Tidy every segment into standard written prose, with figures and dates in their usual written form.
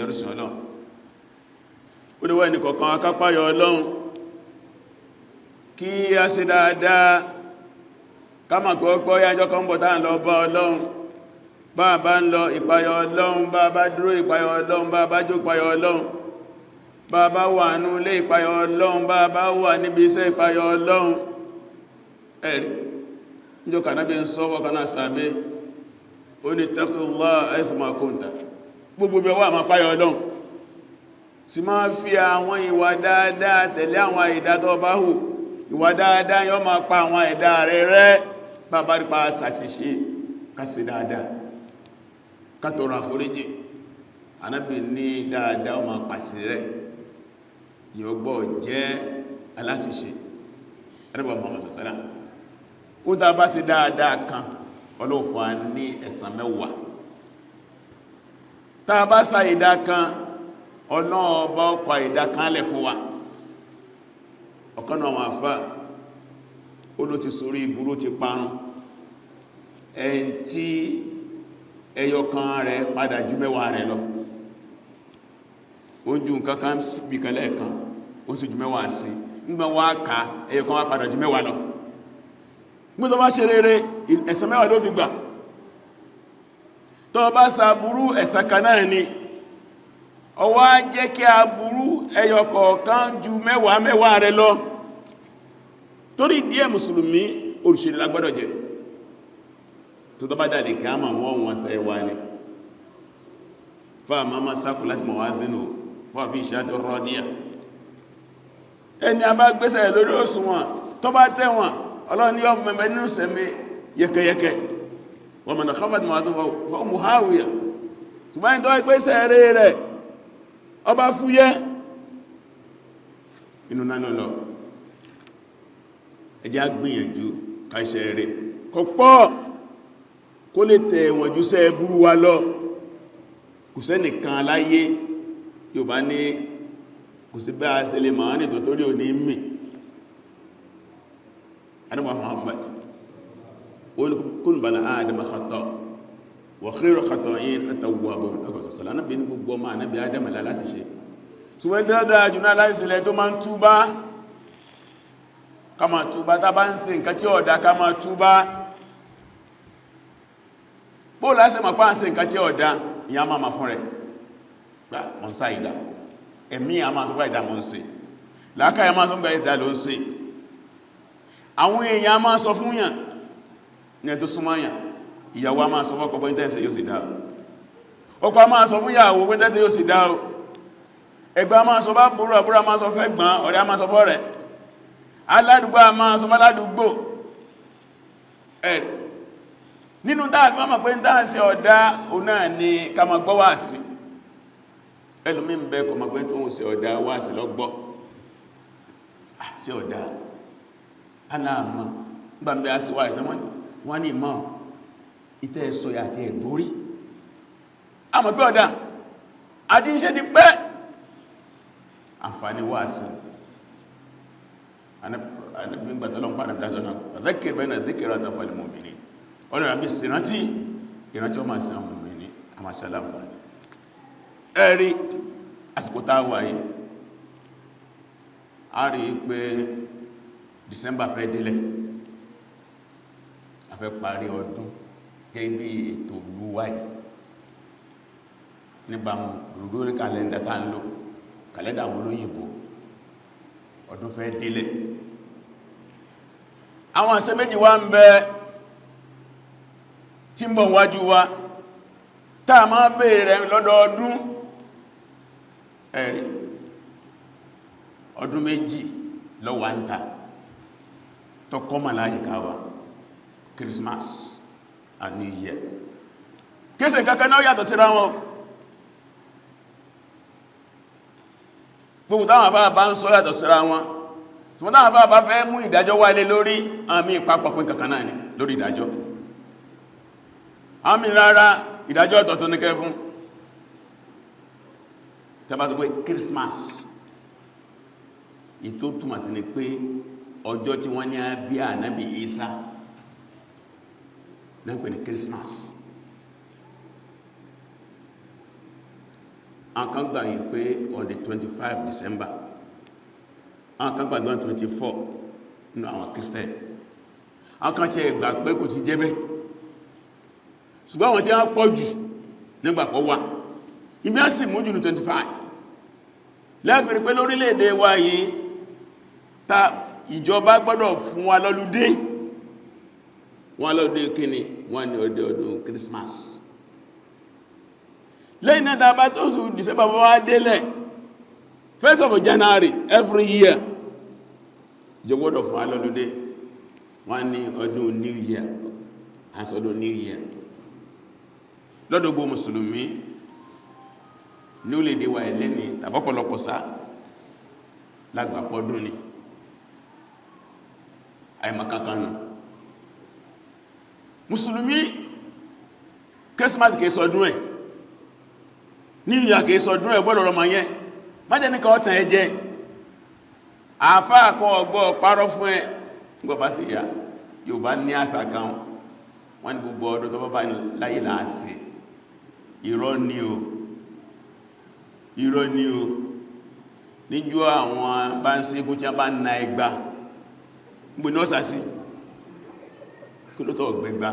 ẹrùsìn Ọlọ́run ó ní wọ́n ní kọ̀kan akápáyọ Ọlọ́run kí a ṣe dáadáa ká mọ̀ pé ó gbọ́ yájọ́ kan bọ̀ tá ń lọ bá Ọlọ́run bá bá ń lọ ìpáyọ Ọlọ́run bá bá dúró ìpáyọ Ọlọ́run bá bá jó ìpáyọ Ọlọ́run bá bá wà ní ilé ìpáyọ Ọlọ́run bá bá wà níbi iṣẹ́ ìpáyọ Ọlọ́run ẹ̀rí níjọ́ kanábí ń sọ́wọ́ kaná sàbẹ́ ó ní taqullah aythuma kunta gbogbo bẹ̀ wà máa páyọ Ọlọ́run sì máa fi àwọn ìwà dáadáa tẹ̀lé àwọn àìdá tó bá hù ìwà dáadáa yóò máa pa àwọn àìdá rẹ̀ rẹ́ bàbá rí pa ṣàṣìṣe ká ṣe dáadáa ká tọrọ àforíjì Ànábì ní dáadáa ó máa pàṣẹ rẹ̀ yóò gbọ́ jẹ́ aláṣìṣe Ànábì Muhammad sallallahu alaihi wasallam ó dá bá ṣe dáadáa kan Ọlọ́run fún wa ní ẹ̀san 10 tá a bá sa ìdá kan Ọlọ́run bá kọ ìdá kan lẹ̀ fún wa ọ̀kan náà wọ́n àfá ó ló ti sórí ìbúrú ti parun ẹn tí ẹyọkan rẹ̀ padà ju 10 rẹ̀ lọ ó ju nǹkan kan bí kan lẹ́ẹ̀kan ó sì ju 10 sí nígbà wá ká ẹyọkan wá padà ju 10 lọ mú tó bá ṣe rere ẹ̀san 10 ló fi gbà tó bá ṣàbúrú ẹ̀san kan náà ni ó wá jẹ́ kí aburú ẹyọkọ̀ọ̀kan ju 10 rẹ̀ lọ torí díẹ̀ mùsùlùmí olùṣèlú lágbọ́dọ̀ jẹ́ tó bá dàlẹ̀ kí a máa wọ́n sẹ́ wá ní fáà máa thaku láti mọ̀ wá sínú fáà fi ìṣàtí rọ́díà ẹni a bá gbésẹ̀ lórí òṣùwọ̀n tó bá tẹ́wọ̀n Ọlọ́run ní ọmọ mẹ́mẹ́ nínú sẹ́mi yẹkẹyẹkẹ wọ́n mọ̀nà kọfàtí mọ̀ wá sínú fọ́ mú háwíyà ṣùgbọ́n tó gbésẹ̀ rẹ̀ ọba fúyẹ́ inú náà lọ ẹjá gbìyànjú káṣẹ́ rẹ̀ kò pọ̀ kó lè tẹ̀ wọ̀n jú sẹ́ burú wa lọ kò sẹ́nìkan láyé yóò bá ní kò sí bá ṣe lè máa ní tó torí ò ní mì Ànábì Muhammad kullu bani Adama khata wa khairu khata'in at-tawwabun ọkọ̀sọ̀sọ̀lá náà bí ní gbogbo ọmọ Ànábì Ádámù láti ṣe ṣùgbọ́n dáadáa jùlọ aláìsílẹ̀ tó máa ń túbá ká máa túbá tá bá ń ṣe nǹkan tí ó dá ká máa túbá bó láṣẹ mọ̀ pá ń ṣe nǹkan tí ó dá ìyá máa ma fún rẹ̀ gbà mọ́ sá ìdá ẹ̀mí a máa sọpá ìdá mọ́ ń ṣe láàkáyà máa sọpá ìdá ló ń ṣe àwọn èèyàn máa sọ fún yàn ní ẹ̀tọ́ súnmọ́yàn ìyàwó a máa sọ fọ́kọ pé tẹ́ǹsẹ̀ yóò sì dá ọkọ a máa sọ fún ìyàwó pé tẹ́ǹsẹ̀ yóò sì dá ẹgbẹ́ a máa sọ bá búrú àbúrú a máa sọ fẹ́ gbọ́n ọ̀rẹ́ a máa sọ fọ́ rẹ̀ aládùúgbò a máa sọ fáládùúgbò ẹ̀rẹ̀ nínú dáàfí wọ́n mọ̀ pé dáàsí ọ̀dá o náà ni ká ma gbọ́ wáàsí ẹlùmí ń bẹ́ kọ mọ̀ pé tó ń ṣe ọ̀dá wáàsí lọ́gbọ́ sí ọ̀dá aláàmọ́ gbàmbẹ́ á sí wáàsí wọ́n ní ìmọ̀ ìtẹ́ ẹ̀sọ́ àti ẹ̀gbórí a mọ̀ pé ọ̀dá àti iṣẹ́ ti pẹ́ àǹfààní wáàsí ọ̀nà àbí ìrántí ọmọ sí àwọn ọmọ ní àmàṣà láǹfààní ẹ̀rí àsìkò tá wà yìí a rí pé December fẹ́ délẹ̀ a fẹ́ parí ọdún gẹ́gẹ́ bí ètò olúwa yìí níbàmù gúrúgúrí kàlẹ́ndà tá ń lò kàlẹ́ndà àwọn olóyìnbó ọdún fẹ́ délẹ̀ àwọn àṣẹ méjì wá ń bẹ tí ń bọ̀ wájú wa táà máa bèèrè lọ́dọọdún ẹ̀rí ọdún méjì lọ́wọ́ ń ta tọ́kọ́mà láyìíká wa Christmas and New Year kéèsè kankan náà yàtọ̀ síra wọn gbogbo táwọn àfáà bá ń sọ yàtọ̀ síra wọn tí wọ́n táwọn àfáà bá fẹ́ mú ìdájọ́ wálé lórí àmì ìpapọ̀ pín kankan náà ni lórí ìdájọ́ àmì rárá ìdájọ́ ọ̀tọ̀tọ̀ ní kẹ́ fún tẹ́bá sọ pé Christmas ìtò túnmà sí ni pé ọjọ́ tí wọ́n ní bí ànábì Ìsá náà pè ní Christmas àwọn kan gbà yìí pé on the 25 December àwọn kan gbà 24 nínú àwọn Christian àwọn kan tí gbà pé kò ti jẹ́ bẹ́ẹ̀ ṣùgbọ́n àwọn tí wọ́n pọ̀ jù nígbàpọ̀ wà ìmí á sì mú jù ní 25 lẹ́fẹ̀ẹ́ pé lórílẹ̀-èdè wa yìí ta ìjọba gbọ́dọ̀ fún wa lọ́lúdé wọ́n lọ́dún kíni wọ́n ní ọdún Christmas lẹ́yìn náà tàbá tó sùn December bá wá délẹ̀ 1st of January every year ìjọba gbọ́dọ̀ fún wa lọ́lúdé wọ́n ní ọdún New Year àṣọdún New Year lọ́dọ̀ gbogbo mùsùlùmí ní ó lè dé wa ẹlẹ́ni tàbọ́pọ̀lọpọ̀ sá lágbàpọ̀dún ni àìmọ̀kankanu mùsùlùmí Christmas kìí sọdún ẹ̀ New Year kìí sọdún ẹ̀ gbọ́dọ̀ rọmọ yẹn májẹ́ ní kọ́ọ̀tàn ẹ jẹ́ àfáà kan ọgbọ́ parọ́ fún ẹ gbọ́bá sí ìyá Yorùbá ní àṣà kan wọ́n ní gbogbo ọdún tó bá láyé láàásì irọ́ ni o níjọ́ àwọn bá ń ṣe egún tí a bá na ẹgbà gbogbo ní ọ́sà sí kí ló tọ́ ọ̀gbẹ̀gbà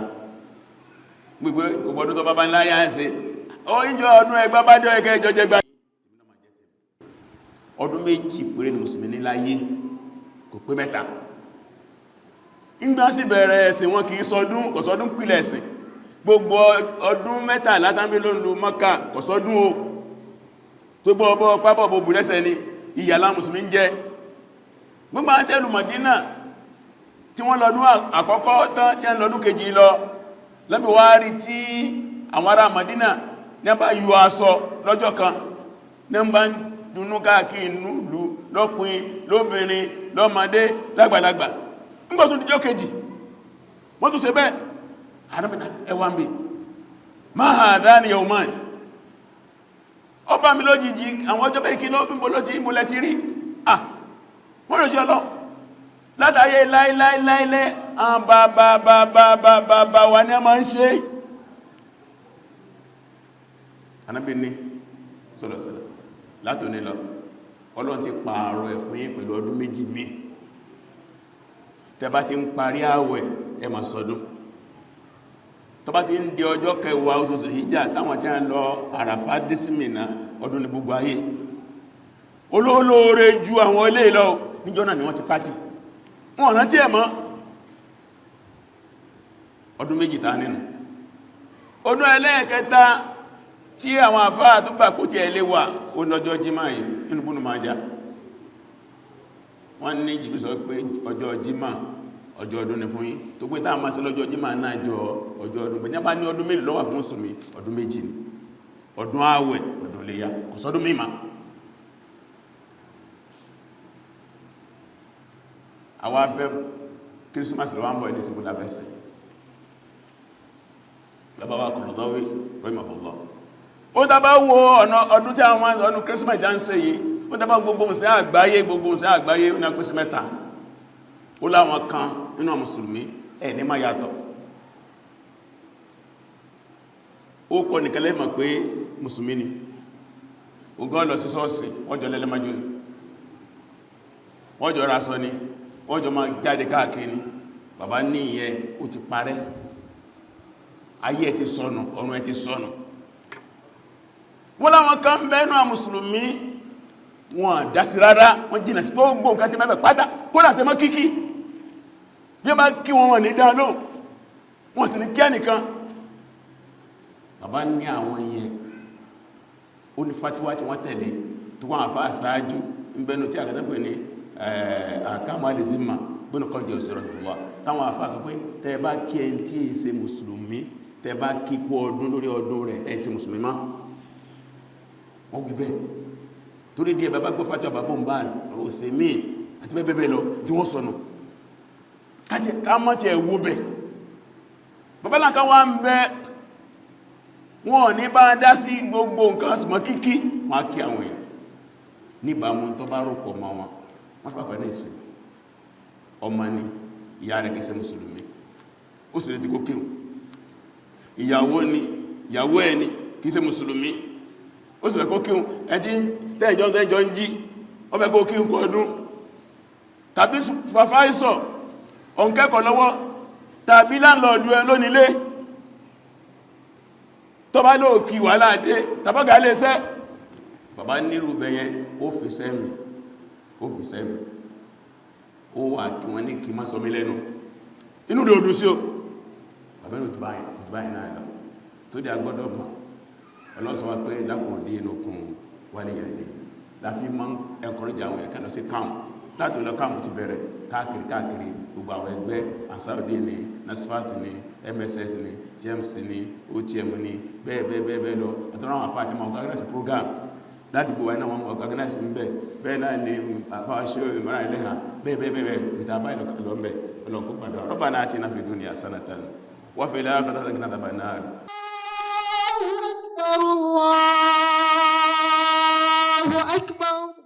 gbogbo ọdún tó bá bá ń láyé àṣẹ ìjọ ọdún ẹgbà bá dé ẹgẹ́ ìjọ jẹgbà ọdún méjì péré ni mùsùlùmí ní láyé kò pé mẹ́ta ìgbà sì bẹ̀rẹ̀ ẹ̀sìn wọn kìí sọdún kò sọdún pìlẹ̀ ẹ̀sìn gbogbo ọdún mẹ́ta látàbí ló ń lo Mákà kò sọdún o tó gbọ́ ọbọ̀ pápọ̀ bò bùrẹ́sẹ̀ ni ìyàlá mùsùlùmí ń jẹ́ gbogbo àdẹ́lù Mádínà tí wọ́n lọ́dún àkọ́kọ́ tán tí wọ́n lọ́dún kejì lọ lẹ́bí wá rí tí àwọn ará Mádínà ní bá yọ aṣọ lọ́jọ́ kan ní bá ń dùnnú káàkiri inú ìlú lọ́kùnrin lóbìnrin lọ́mọdé lágbàlagbà nígbà tó díjọ́ kejì wọ́n tó ṣe bẹ́ẹ̀ àdámẹ́ta ẹwà ń bí ma hadhani yawman ọba mi lójijì àwọn ọjọ́ bẹ́ẹ̀ kí ló ń bọ́ lójí ìmúlẹ̀ ti rí wọ́n rẹ̀ jẹ́ ọlọ́ látàyé láìláìláìlẹ́ àwọn bàbá wa ní a máa ń ṣe Ànábì ní sọ́lọ̀sọ́lọ̀ látòní lọ Ọlọ́run ti pààrọ̀ ẹ̀ fún yín pẹ̀lú ọdún méjì míì tẹbá ti ń parí àwẹ̀ ẹ máa ṣọdún tó bá ti ń di ọjọ́ kẹwàá oṣù Hijja táwọn tí a ń lọ Àràfá dísímìnà ọdún ní gbogbo ayé olóòlóore ju àwọn ilé lọ níjọ́ náà ni wọ́n ti pàtì wọ́n rántí ẹ̀ mọ́ ọdún méjì ta nínú ọdún ẹlẹ́ẹ̀kẹta tí àwọn àfáà tó gbà kó ti ẹ̀lẹ́ wà ó lọ́jọ́ jímà yìí nínú Ibn Majah wọ́n ní jìbí sọ pé ọjọ́ jímà ọjọ́ ọdún ni fún yín tó pé táà máa sí lọ́jọ́ jímà náà jọ ọjọ́ ọdún pẹ̀lú bá ní ọdún méjì ló wà fún Mùsùlùmí ọdún méjì ni ọdún ààwẹ̀ ọdún Iléyá kò sọ́dún mímá àwọn afẹ́ Christmas lọ wọ́n bọ̀ ní ìsìnkú lábẹ́sẹ̀ bàbá wa Ikorodu rahimahullah ó dábá wo ọdún tí àwọn ọdún Christmas já ń ṣe yìí ó dábá gbogbo ǹsẹ́ àgbáyé ní àpínsí mẹ́ta ó láwọn kan nínú àwọn Mùsùlùmí ẹ̀ ní má yàtọ̀ ó kọ nìkẹ́lẹ́ mọ̀ pé Mùsùlùmí ni ogún lọ sí ṣọ́ọ̀ṣì wọ́n jọ lẹ́lẹ́májú ni wọ́n jọ ra sọ ni wọ́n jọ máa jáde káàkiri bàbá ní ìyẹn ó ti parẹ́ ayé ẹ̀ ti sọnù ọ̀run ẹ̀ ti sọnù wọ́n láwọn kan bẹ́ẹ̀nù àwọn Mùsùlùmí wọn dásí rárá wọ́n jìnà sí gbogbo nǹkan tí mẹ́bẹ̀ pátá kódà tẹ́ mọ́ kíkí bí wọ́n bá kí wọn ní dáa lóhùn wọ́n sì ní kí ẹnìkan bàbá ní àwọn yẹn ó ní fatiwa tí wọ́n tẹ̀lé tó wọ́n àfá àsáájú ń bẹnu tí àkàtàpẹ̀ ní àkàmọ́ alìsíma gbọ́nà kọjọ òṣèrò ìwà táwọn àfá sọ pé tẹ́ bá kí ẹni tí ì ṣe Mùsùlùmí tẹ́ bá kí kú ọdún lórí ọdún rẹ̀ ẹ̀ ṣe Mùsùlùmí má wọ́n wí bẹ́ẹ̀ torí díẹ̀ bàbá gbọ́ fàtíwà bàbá ń bá òsèmí àti bẹ́ẹ̀bẹ́ẹ̀ lọ tí wọ́n sọnù káàmọ́tí ẹ̀wó bẹ̀ bàbá láǹkà wá ń bẹ wọn ní bá dá sí gbogbo nǹkan ṣùgbọ́n kíkí wọ́n kí àwọn èèyàn níbàmú tó bá rọ̀pọ̀ mọ́ wọn wọ́n ti pàpẹ́ ní ìsìn ọmọ ni ìyá rẹ̀ kìí ṣe Mùsùlùmí ó sì rí ti kó kíhùn ìyàwó ẹni kìí ṣe Mùsùlùmí ó sì fẹ́ kó kíhun ẹjí tẹ́ẹ̀jọ́ ń jí ó fẹ́ kó kíhun kó ọdún tàbí supervisor ọ̀nkẹ́kọ̀ọ́ lọ́wọ́ tàbí láńlọ́ọ̀dù ẹ lónílé tó bá lóò kí wà láàdé tàbọ́gà lè sẹ́ bàbá nírú bẹ̀yẹn ó fi sẹ́mì ó wà kí wọ́n ní kí má sọmí lẹ́nu inú rẹ̀ odò sí o bàbá ní òtùbáyìn náà lọ tó dí agbọ́dọ̀ mọ̀ ọlọ́sọ wá pé lákùn dí inú kun wálé yàdé láfí mọ́ encourage àwọn ẹ̀kẹ́ lọ sí camp láti lọ camp ti bẹ̀rẹ̀ káàkiri gbogbo àwọn ẹgbẹ́ Ansaruddin ní Nasfat ní MSS ní TMC ní OTM ní bẹ́ẹ̀ lọ àtọ́rọ àwọn afáàtí ma organize program ládùúgbò wáyé wọn organize ń bẹ́ẹ̀ náà ní àfáàṣẹ́ ìmọ̀ràn ilẹ̀ hàn bẹ́ẹ̀ ìtàbá ìlọ́mbẹ̀ ọlọ́nkú gbàdọ̀ Rabbana atina fid dunya hasanatan wa fil akhirati hasanatan wa qina adhaban nar